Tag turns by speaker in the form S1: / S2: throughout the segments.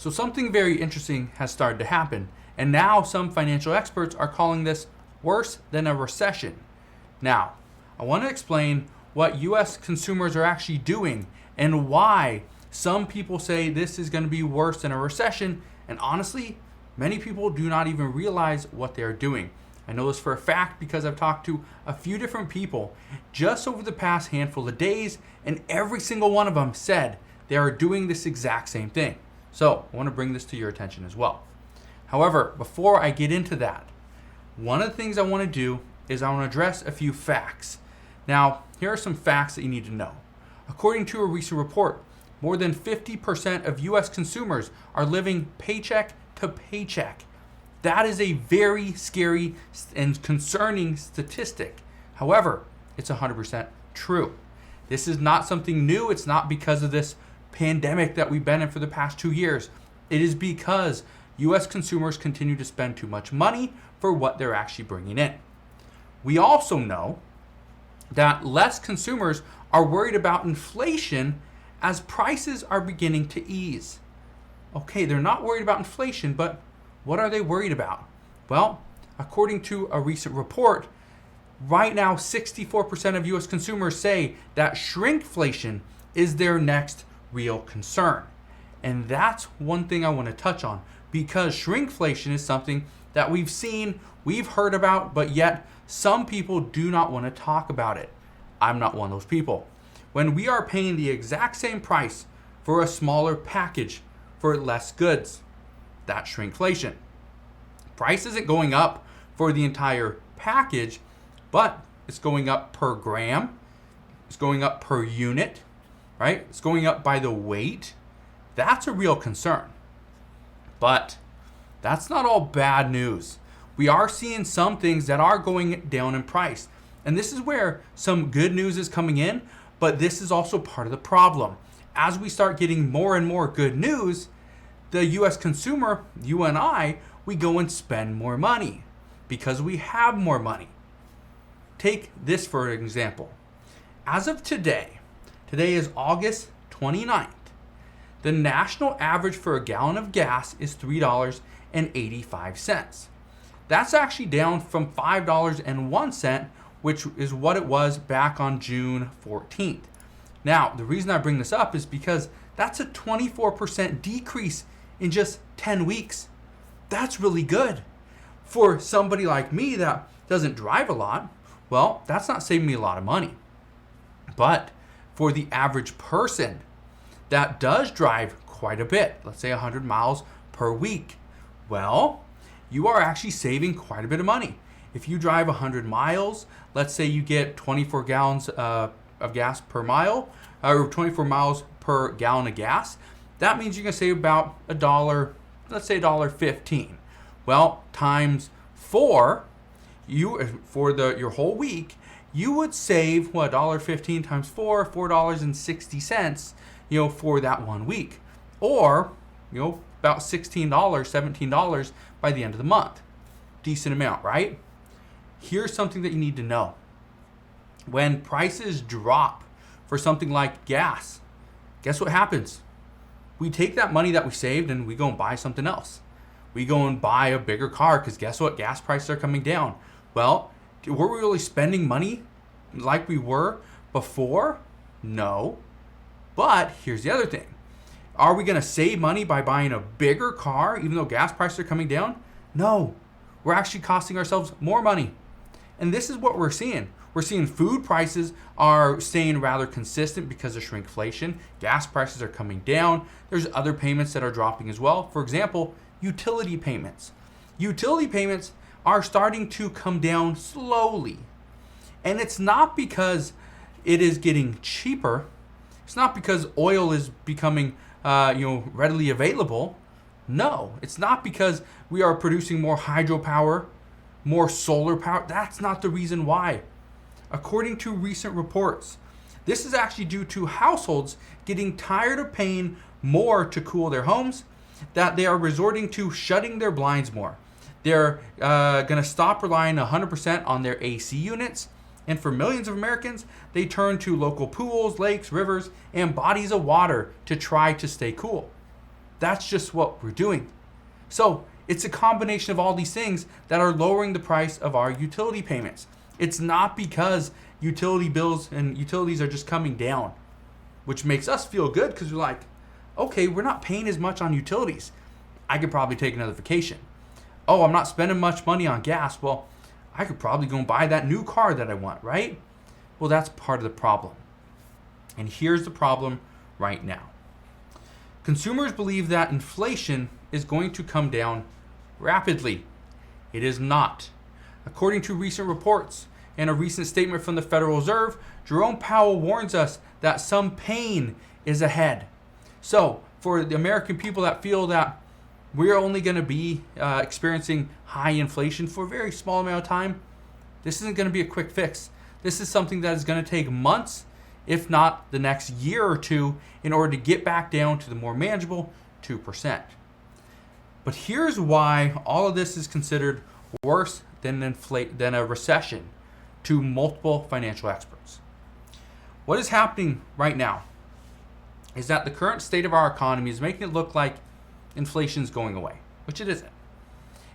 S1: So something very interesting has started to happen, and now some financial experts are calling this worse than a recession. Now, I want to explain what US consumers are actually doing and why some people say this is going to be worse than a recession, and honestly, many people do not even realize what they're doing. I know this for a fact because I've talked to a few different people just over the past handful of days, and every single one of them said they are doing this exact same thing. So I want to bring this to your attention as well. However, before I get into that, one of the things I want to do is I want to address a few facts. Now, here are some facts that you need to know. According to a recent report, more than 50% of US consumers are living paycheck to paycheck. That is a very scary and concerning statistic. However, it's 100% true. This is not something new. It's not because of this pandemic that we've been in for the past 2 years. It is because US consumers continue to spend too much money for what they're actually bringing in. We also know that less consumers are worried about inflation as prices are beginning to ease. Okay, they're not worried about inflation, but what are they worried about? Well, according to a recent report, right now 64% of US consumers say that shrinkflation is their next real concern. And that's one thing I want to touch on, because shrinkflation is something that we've seen, we've heard about, but yet some people do not want to talk about it. I'm not one of those people. When we are paying the exact same price for a smaller package for less goods, that's shrinkflation. Price isn't going up for the entire package, but it's going up per gram, it's going up per unit, right? It's going up by the weight. That's a real concern. But that's not all bad news. We are seeing some things that are going down in price. And this is where some good news is coming in, but this is also part of the problem. As we start getting more and more good news, the US consumer, you and I, we go and spend more money because we have more money. Take this for an example. As of today is August 29th. The national average for a gallon of gas is $3.85. That's actually down from $5.01, which is what it was back on June 14th. Now, the reason I bring this up is because that's a 24% decrease in just 10 weeks. That's really good. For somebody like me that doesn't drive a lot, well, that's not saving me a lot of money. But for the average person that does drive quite a bit, let's say 100 miles per week, well, you are actually saving quite a bit of money. If you drive 100 miles, let's say you get 24 gallons of gas per mile, or 24 miles per gallon of gas, that means you're going to save about $1, let's say $1.15. Well, times 4, your whole week, you would save what, $1.15 times 4, $4.60, for that 1 week, or about $16, $17 by the end of the month. Decent amount, right? Here's something that you need to know. When prices drop for something like gas, guess what happens? We take that money that we saved and we go and buy something else. We go and buy a bigger car because guess what? Gas prices are coming down. Well, were we really spending money like we were before? No. But here's the other thing. Are we going to save money by buying a bigger car even though gas prices are coming down? No. We're actually costing ourselves more money. And this is what we're seeing. We're seeing food prices are staying rather consistent because of shrinkflation. Gas prices are coming down. There's other payments that are dropping as well. For example, utility payments. Utility payments are starting to come down slowly. And it's not because it is getting cheaper. It's not because oil is becoming readily available. No, it's not because we are producing more hydropower, more solar power. That's not the reason why. According to recent reports, this is actually due to households getting tired of paying more to cool their homes, that they are resorting to shutting their blinds more. They're going to stop relying 100% on their AC units. And for millions of Americans, they turn to local pools, lakes, rivers, and bodies of water to try to stay cool. That's just what we're doing. So it's a combination of all these things that are lowering the price of our utility payments. It's not because utility bills and utilities are just coming down, which makes us feel good because we're like, okay, we're not paying as much on utilities. I could probably take another vacation. Oh, I'm not spending much money on gas. Well, I could probably go and buy that new car that I want, right? Well, that's part of the problem. And here's the problem right now. Consumers believe that inflation is going to come down rapidly. It is not. According to recent reports and a recent statement from the Federal Reserve, Jerome Powell warns us that some pain is ahead. So, for the American people that feel that we're only going to be experiencing high inflation for a very small amount of time, this isn't going to be a quick fix. This is something that is going to take months, if not the next year or two, in order to get back down to the more manageable 2%. But here's why all of this is considered worse than a recession to multiple financial experts. What is happening right now is that the current state of our economy is making it look like inflation is going away, which it isn't.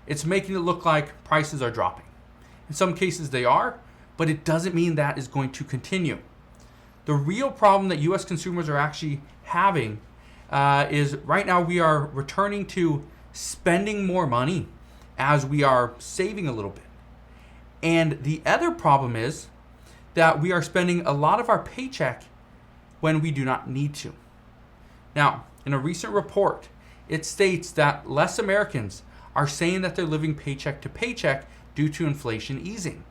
S1: It's making it look like prices are dropping. In some cases they are, but it doesn't mean that is going to continue. The real problem that U.S. consumers are actually having is right now we are returning to spending more money as we are saving a little bit. And the other problem is that we are spending a lot of our paycheck when we do not need to. Now, in a recent report, it states that less Americans are saying that they're living paycheck to paycheck due to inflation easing.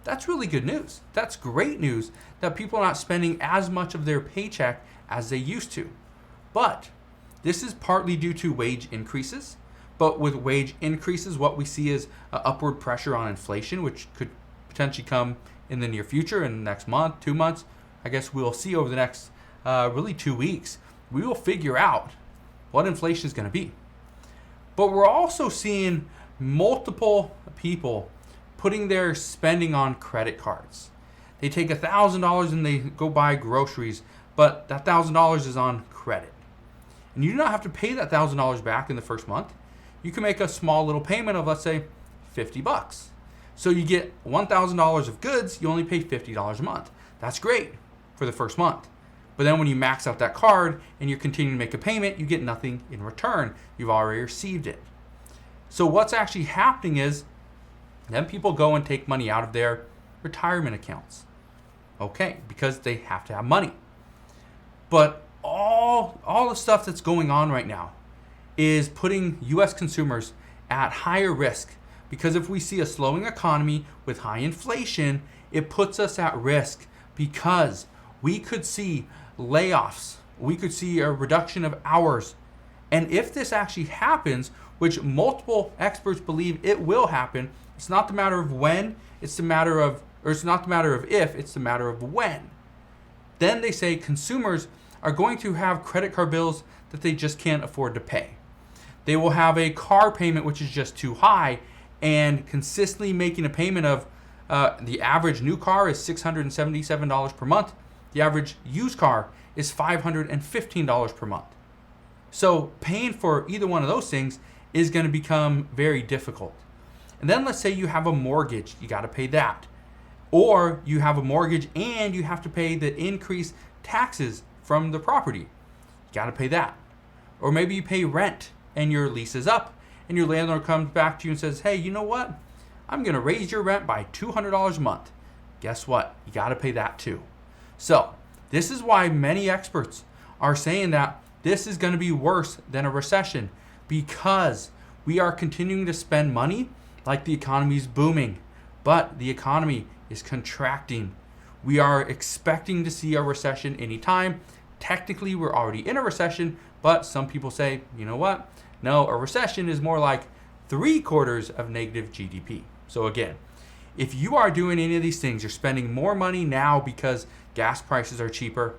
S1: That's really good news. That's great news that people are not spending as much of their paycheck as they used to. But this is partly due to wage increases. But with wage increases, what we see is upward pressure on inflation, which could potentially come in the near future, in the next month, 2 months. I guess we'll see over the next really 2 weeks. We will figure out what inflation is going to be. But we're also seeing multiple people putting their spending on credit cards. They take $1,000 and they go buy groceries, but that $1,000 is on credit. And you do not have to pay that $1,000 back in the first month. You can make a small little payment of, let's say, $50. So you get $1,000 of goods, you only pay $50 a month. That's great for the first month. But then when you max out that card and you're continuing to make a payment, you get nothing in return. You've already received it. So what's actually happening is then people go and take money out of their retirement accounts. Okay, because they have to have money. But all the stuff that's going on right now is putting U.S. consumers at higher risk, because if we see a slowing economy with high inflation, it puts us at risk because we could see layoffs, we could see a reduction of hours. And if this actually happens, which multiple experts believe it will happen, it's not the matter of when, it's not the matter of if, it's the matter of when. Then they say consumers are going to have credit card bills that they just can't afford to pay. They will have a car payment which is just too high, and consistently making a payment of the average new car is $677 per month. The average used car is $515 per month. So paying for either one of those things is going to become very difficult. And then let's say you have a mortgage, you got to pay that. Or you have a mortgage and you have to pay the increased taxes from the property. You got to pay that. Or maybe you pay rent and your lease is up and your landlord comes back to you and says, hey, you know what? I'm going to raise your rent by $200 a month. Guess what? You got to pay that too. So this is why many experts are saying that this is going to be worse than a recession, because we are continuing to spend money like the economy is booming, but the economy is contracting. We are expecting to see a recession anytime. Technically, we're already in a recession, but some people say, you know what? No, a recession is more like 3/4 of negative GDP. So again, if you are doing any of these things, you're spending more money now because gas prices are cheaper,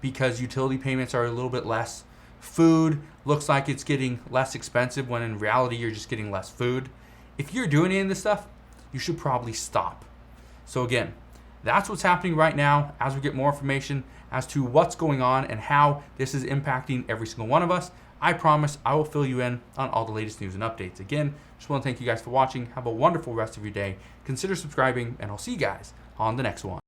S1: because utility payments are a little bit less, food looks like it's getting less expensive when in reality you're just getting less food. If you're doing any of this stuff, you should probably stop. So again, that's what's happening right now. As we get more information as to what's going on and how this is impacting every single one of us, I promise I will fill you in on all the latest news and updates. Again, just want to thank you guys for watching. Have a wonderful rest of your day. Consider subscribing, and I'll see you guys on the next one.